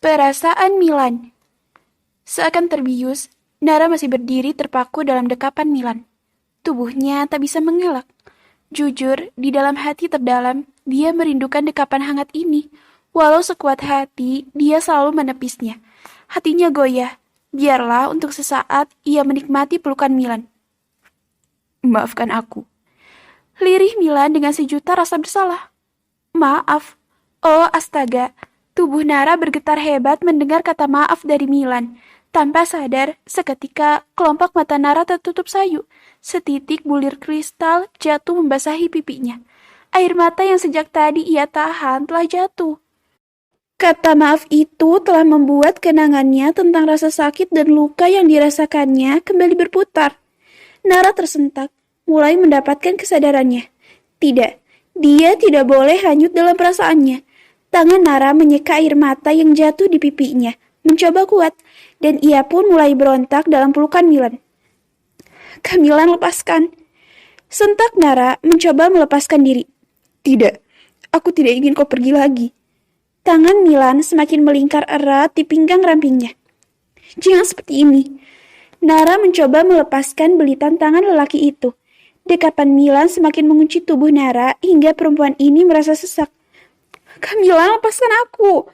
Perasaan Milan. Seakan terbius, Nara masih berdiri terpaku dalam dekapan Milan. Tubuhnya tak bisa mengelak. Jujur, di dalam hati terdalam, dia merindukan dekapan hangat ini. Walau sekuat hati, dia selalu menepisnya. Hatinya goyah. Biarlah untuk sesaat ia menikmati pelukan Milan. Maafkan aku. Lirih Milan dengan sejuta rasa bersalah. Maaf. Oh astaga. Tubuh Nara bergetar hebat mendengar kata maaf dari Milan. Tanpa sadar, seketika kelopak mata Nara tertutup sayu. Setitik bulir kristal jatuh membasahi pipinya. Air mata yang sejak tadi ia tahan telah jatuh. Kata maaf itu telah membuat kenangannya tentang rasa sakit dan luka yang dirasakannya kembali berputar. Nara tersentak, mulai mendapatkan kesadarannya. Tidak, dia tidak boleh hanyut dalam perasaannya. Tangan Nara menyeka air mata yang jatuh di pipinya, mencoba kuat, dan ia pun mulai berontak dalam pelukan Milan. Milan, lepaskan. Sentak Nara mencoba melepaskan diri. Tidak, aku tidak ingin kau pergi lagi. Tangan Milan semakin melingkar erat di pinggang rampingnya. Jangan seperti ini. Nara mencoba melepaskan belitan tangan lelaki itu. Dekapan Milan semakin mengunci tubuh Nara hingga perempuan ini merasa sesak. Milan, lepaskan aku.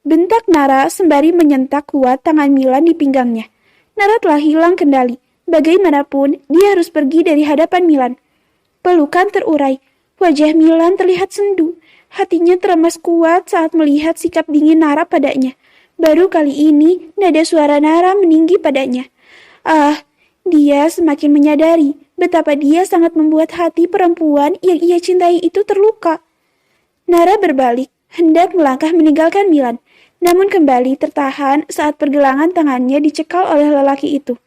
Bentak Nara sembari menyentak kuat tangan Milan di pinggangnya. Nara telah hilang kendali. Bagaimanapun, dia harus pergi dari hadapan Milan. Pelukan terurai. Wajah Milan terlihat sendu. Hatinya teremas kuat saat melihat sikap dingin Nara padanya. Baru kali ini, nada suara Nara meninggi padanya. Dia semakin menyadari betapa dia sangat membuat hati perempuan yang ia cintai itu terluka. Nara berbalik, hendak melangkah meninggalkan Milan, namun kembali tertahan saat pergelangan tangannya dicekal oleh lelaki itu.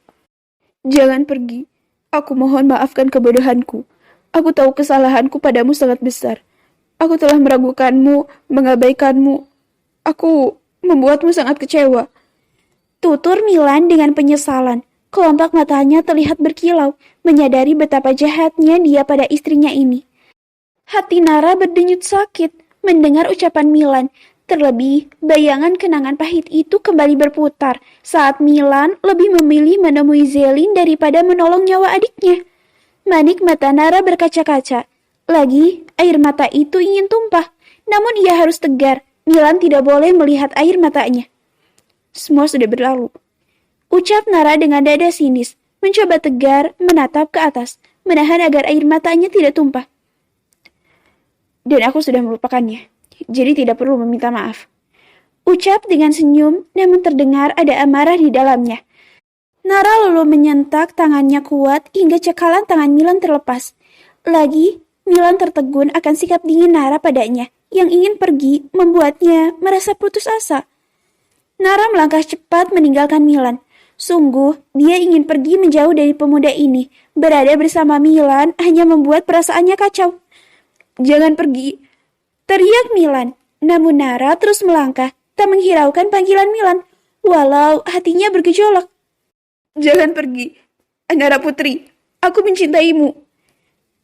Jangan pergi. Aku mohon maafkan kebodohanku. Aku tahu kesalahanku padamu sangat besar. Aku telah meragukanmu, mengabaikanmu. Aku membuatmu sangat kecewa. Tutur Milan dengan penyesalan. Kelopak matanya terlihat berkilau, menyadari betapa jahatnya dia pada istrinya ini. Hati Nara berdenyut sakit mendengar ucapan Milan. Terlebih, bayangan kenangan pahit itu kembali berputar saat Milan lebih memilih menemui Zelin daripada menolong nyawa adiknya. Manik mata Nara berkaca-kaca. Lagi, air mata itu ingin tumpah. Namun ia harus tegar. Milan tidak boleh melihat air matanya. Semua sudah berlalu. Ucap Nara dengan dada sinis, mencoba tegar, menatap ke atas, menahan agar air matanya tidak tumpah. Dan aku sudah melupakannya, jadi tidak perlu meminta maaf. Ucap dengan senyum, namun terdengar ada amarah di dalamnya. Nara lalu menyentak tangannya kuat hingga cekalan tangan Milan terlepas. Lagi, Milan tertegun akan sikap dingin Nara padanya, yang ingin pergi membuatnya merasa putus asa. Nara melangkah cepat meninggalkan Milan. Sungguh, dia ingin pergi menjauh dari pemuda ini. Berada bersama Milan hanya membuat perasaannya kacau. Jangan pergi, teriak Milan. Namun Nara terus melangkah, tak menghiraukan panggilan Milan, walau hatinya bergejolak. Jangan pergi, Nara putri, aku mencintaimu.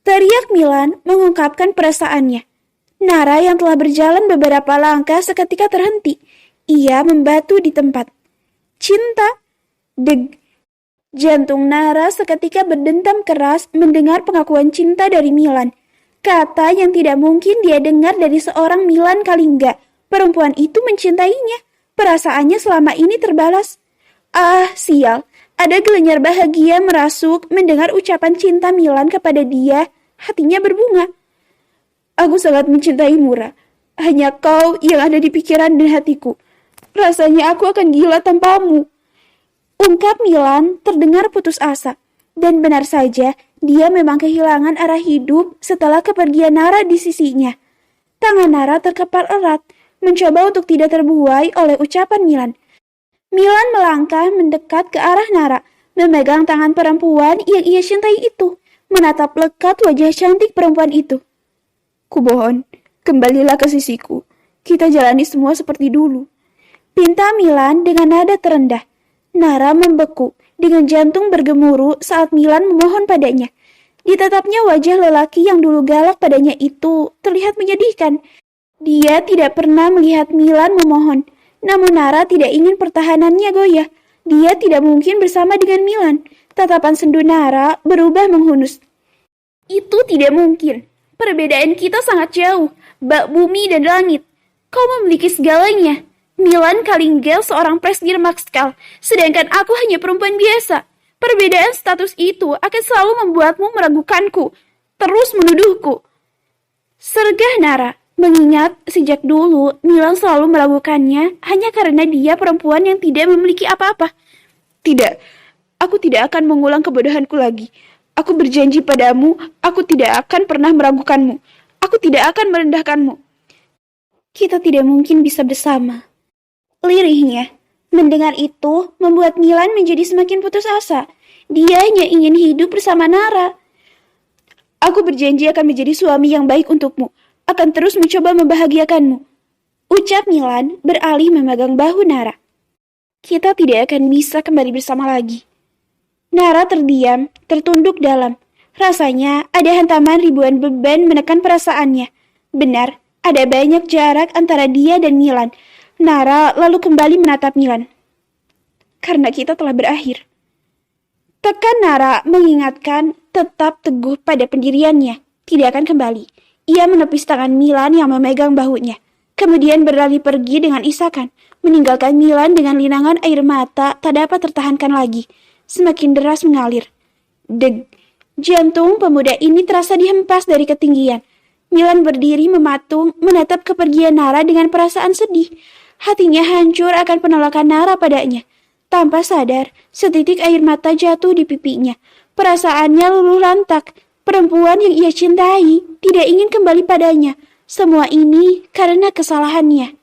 Teriak Milan mengungkapkan perasaannya. Nara yang telah berjalan beberapa langkah seketika terhenti. Ia membatu di tempat. Cinta? Deg. Jantung Nara seketika berdentam keras mendengar pengakuan cinta dari Milan. Kata yang tidak mungkin dia dengar dari seorang Milan Kalingga. Perempuan itu mencintainya. Perasaannya selama ini terbalas. Sial. Ada gelenyar bahagia merasuk mendengar ucapan cinta Milan kepada dia. Hatinya berbunga. Aku sangat mencintaimu, Ra. Hanya kau yang ada di pikiran dan hatiku. Rasanya aku akan gila tanpamu. Ungkap Milan terdengar putus asa. Dan benar saja, dia memang kehilangan arah hidup setelah kepergian Nara di sisinya. Tangan Nara terkepal erat, mencoba untuk tidak terbuai oleh ucapan Milan. Milan melangkah mendekat ke arah Nara, memegang tangan perempuan yang ia cintai itu, menatap lekat wajah cantik perempuan itu. Kumohon, kembalilah ke sisiku. Kita jalani semua seperti dulu. Pinta Milan dengan nada terendah. Nara membeku dengan jantung bergemuruh saat Milan memohon padanya. Ditatapnya wajah lelaki yang dulu galak padanya itu terlihat menyedihkan. Dia tidak pernah melihat Milan memohon. Namun Nara tidak ingin pertahanannya goyah. Dia tidak mungkin bersama dengan Milan. Tatapan sendu Nara berubah menghunus. Itu tidak mungkin. Perbedaan kita sangat jauh. Bak bumi dan langit. Kau memiliki segalanya. Milan Kalingel seorang presdir Maxkal, sedangkan aku hanya perempuan biasa. Perbedaan status itu akan selalu membuatmu meragukanku, terus menuduhku. Sergah Nara, mengingat sejak dulu Milan selalu meragukannya hanya karena dia perempuan yang tidak memiliki apa-apa. Tidak, aku tidak akan mengulang kebodohanku lagi. Aku berjanji padamu, aku tidak akan pernah meragukanmu. Aku tidak akan merendahkanmu. Kita tidak mungkin bisa bersama. Lirihnya, mendengar itu membuat Milan menjadi semakin putus asa. Dia hanya ingin hidup bersama Nara. Aku berjanji akan menjadi suami yang baik untukmu, akan terus mencoba membahagiakanmu. Ucap Milan beralih memegang bahu Nara. Kita tidak akan bisa kembali bersama lagi. Nara terdiam, tertunduk dalam. Rasanya ada hantaman ribuan beban menekan perasaannya. Benar, ada banyak jarak antara dia dan Milan. Nara lalu kembali menatap Milan. Karena kita telah berakhir. Tekan Nara mengingatkan tetap teguh pada pendiriannya. Tidak akan kembali. Ia menepis tangan Milan yang memegang bahunya. Kemudian berlari pergi dengan isakan. Meninggalkan Milan dengan linangan air mata tak dapat tertahankan lagi. Semakin deras mengalir. Deg. Jantung pemuda ini terasa dihempas dari ketinggian. Milan berdiri mematung menatap kepergian Nara dengan perasaan sedih. Hatinya hancur akan penolakan Nara padanya. Tanpa sadar, setitik air mata jatuh di pipinya. Perasaannya luluh lantak. Perempuan yang ia cintai tidak ingin kembali padanya. Semua ini karena kesalahannya.